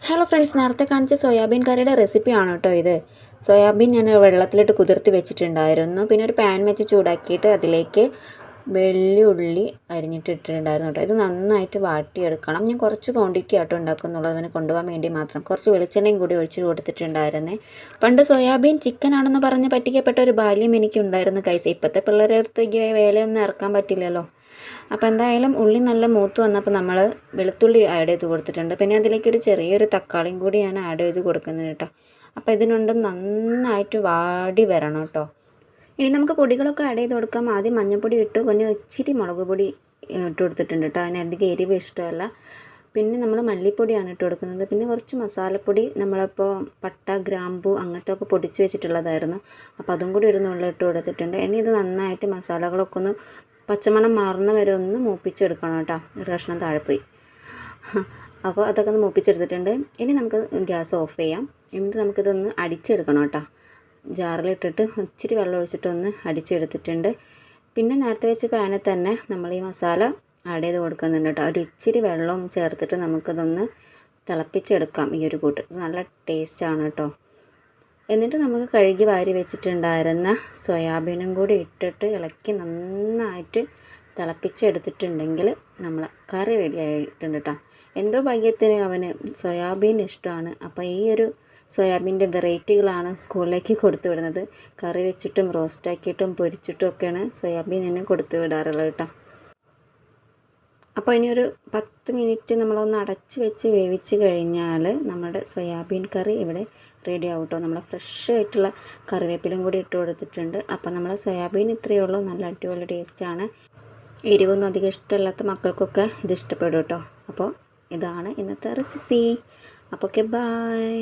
Hello friends, നേരത്തെ കാണിച്ച soybean കറിയുടെ റെസിപ്പിയാണ് കേട്ടോ ഇത്. സോയാബീൻ ഞാൻ വെള്ളത്തിലിട്ട് കുതിർത്തി വെച്ചിട്ടുണ്ടായിരുന്നു. പിന്നെ ഒരു പാൻ വെച്ച് ചൂടാക്കിയിട്ട് അതിലേക്ക് വെള്ളുള്ളി അരിഞ്ഞിട്ടിട്ടുണ്ടായിരുന്നു കേട്ടോ. ഇത് നന്നായിട്ട് വാട്ടിയെടുക്കണം. ഞാൻ കുറച്ച് ക്വാണ്ടിറ്റി ആട്ടോ ഉണ്ടാക്കുന്നുള്ളത്, അവന് കൊണ്ടുപോകാൻ വേണ്ടി മാത്രം. കുറച്ച് വെളിച്ചെണ്ണയും കൂടി ഒഴിച്ച് കൊടുത്തിട്ടുണ്ടായിരുന്നേ. പണ്ട് സോയാബീൻ ചിക്കൻ ആണെന്ന് പറഞ്ഞ് പറ്റിക്കപ്പെട്ട ഒരു ബാല്യം എനിക്കുണ്ടായിരുന്നു കൈസ. ഇപ്പോഴത്തെ പിള്ളേരുടെ അടുത്ത് ഈ വേലയൊന്നും ഇറക്കാൻ പറ്റില്ലല്ലോ. അപ്പോൾ എന്തായാലും ഉള്ളി നല്ല മൂത്ത് വന്നപ്പോൾ നമ്മൾ വെളുത്തുള്ളി ആഡ് ചെയ്ത് കൊടുത്തിട്ടുണ്ട്. പിന്നെ അതിലേക്കൊരു ചെറിയൊരു തക്കാളിയും കൂടി ഞാൻ ആഡ് ചെയ്ത് കൊടുക്കുന്നത് കേട്ടോ. അപ്പോൾ ഇതിനുണ്ടും നന്നായിട്ട് വാടി വരണം കേട്ടോ. ഇനി നമുക്ക് പൊടികളൊക്കെ ആഡ് ചെയ്ത് കൊടുക്കാം. ആദ്യം മഞ്ഞൾപ്പൊടി ഇട്ട് ഇച്ചിരി മുളക് പൊടി ഇട്ട് കൊടുത്തിട്ടുണ്ട് കേട്ടോ. അതിന് അധികം എരിവ് ഇഷ്ടമല്ല. പിന്നെ നമ്മൾ മല്ലിപ്പൊടിയാണ് ഇട്ട് കൊടുക്കുന്നത്. പിന്നെ കുറച്ച് മസാലപ്പൊടി നമ്മളിപ്പോൾ പട്ട, ഗ്രാമ്പു അങ്ങനത്തെ ഒക്കെ പൊടിച്ച് വെച്ചിട്ടുള്ളതായിരുന്നു. അപ്പോൾ അതും കൂടി ഒരു നുള്ളി ഇട്ട് കൊടുത്തിട്ടുണ്ട്. ഇനി ഇത് നന്നായിട്ട് മസാലകളൊക്കെ ഒന്ന് പച്ചമണം മാറുന്ന വരെ ഒന്ന് മൂപ്പിച്ചെടുക്കണം കേട്ടോ. ഒരു കഷ്ണം താഴെ പോയി. അപ്പോൾ അതൊക്കെ ഒന്ന് മൂപ്പിച്ചെടുത്തിട്ടുണ്ട്. ഇനി നമുക്ക് ഗ്യാസ് ഓഫ് ചെയ്യാം. എന്നിട്ട് നമുക്കിതൊന്ന് അടിച്ചെടുക്കണം കേട്ടോ. ജാറിലിട്ടിട്ട് ഇച്ചിരി വെള്ളം ഒഴിച്ചിട്ടൊന്ന് അടിച്ചെടുത്തിട്ടുണ്ട്. പിന്നെ നേരത്തെ വെച്ച പാനിൽ തന്നെ നമ്മൾ ഈ മസാല ആഡ് ചെയ്ത് കൊടുക്കുന്നുണ്ട് കേട്ടോ. ഒരു ഇച്ചിരി വെള്ളവും ചേർത്തിട്ട് നമുക്കതൊന്ന് തിളപ്പിച്ചെടുക്കാം. ഈ ഒരു കൂട്ട് നല്ല ടേസ്റ്റാണ് കേട്ടോ. എന്നിട്ട് നമുക്ക് കഴുകി വാരി വെച്ചിട്ടുണ്ടായിരുന്ന സോയാബീനും കൂടി ഇട്ടിട്ട് ഇളക്കി നന്നായിട്ട് തിളപ്പിച്ചെടുത്തിട്ടുണ്ടെങ്കിൽ നമ്മൾ കറി റെഡി ആയിട്ടുണ്ട് കേട്ടോ. എന്തോ ഭാഗ്യത്തിന് അവന് സോയാബീൻ ഇഷ്ടമാണ്. അപ്പോൾ ഈ ഒരു സോയാബീൻ്റെ വെറൈറ്റികളാണ് സ്കൂളിലേക്ക് കൊടുത്തു വിടുന്നത്. കറി വെച്ചിട്ടും റോസ്റ്റാക്കിയിട്ടും പൊരിച്ചിട്ടും ഒക്കെയാണ് സോയാബീൻ എന്നെ കൊടുത്തു വിടാറുള്ളത് കേട്ടോ. അപ്പോൾ ഇനി ഒരു 10 മിനിറ്റ് നമ്മളൊന്ന് അടച്ച് വെച്ച് വേവിച്ച് കഴിഞ്ഞാൽ നമ്മുടെ സോയാബീൻ കറി ഇവിടെ റെഡി ആവും കേട്ടോ. നമ്മൾ ഫ്രഷ് ആയിട്ടുള്ള കറിവേപ്പിലും കൂടി ഇട്ട് കൊടുത്തിട്ടുണ്ട്. അപ്പോൾ നമ്മൾ സോയാബീൻ ഇത്രയേ ഉള്ളൂ. നല്ല അടിപൊളി ടേസ്റ്റാണ്. എരിവൊന്നും അധികം ഇഷ്ടമില്ലാത്ത മക്കൾക്കൊക്കെ ഇത് ഇഷ്ടപ്പെടും കേട്ടോ. അപ്പോൾ ഇതാണ് ഇന്നത്തെ റെസിപ്പി. അപ്പോൾ ഓക്കെ, ബൈ.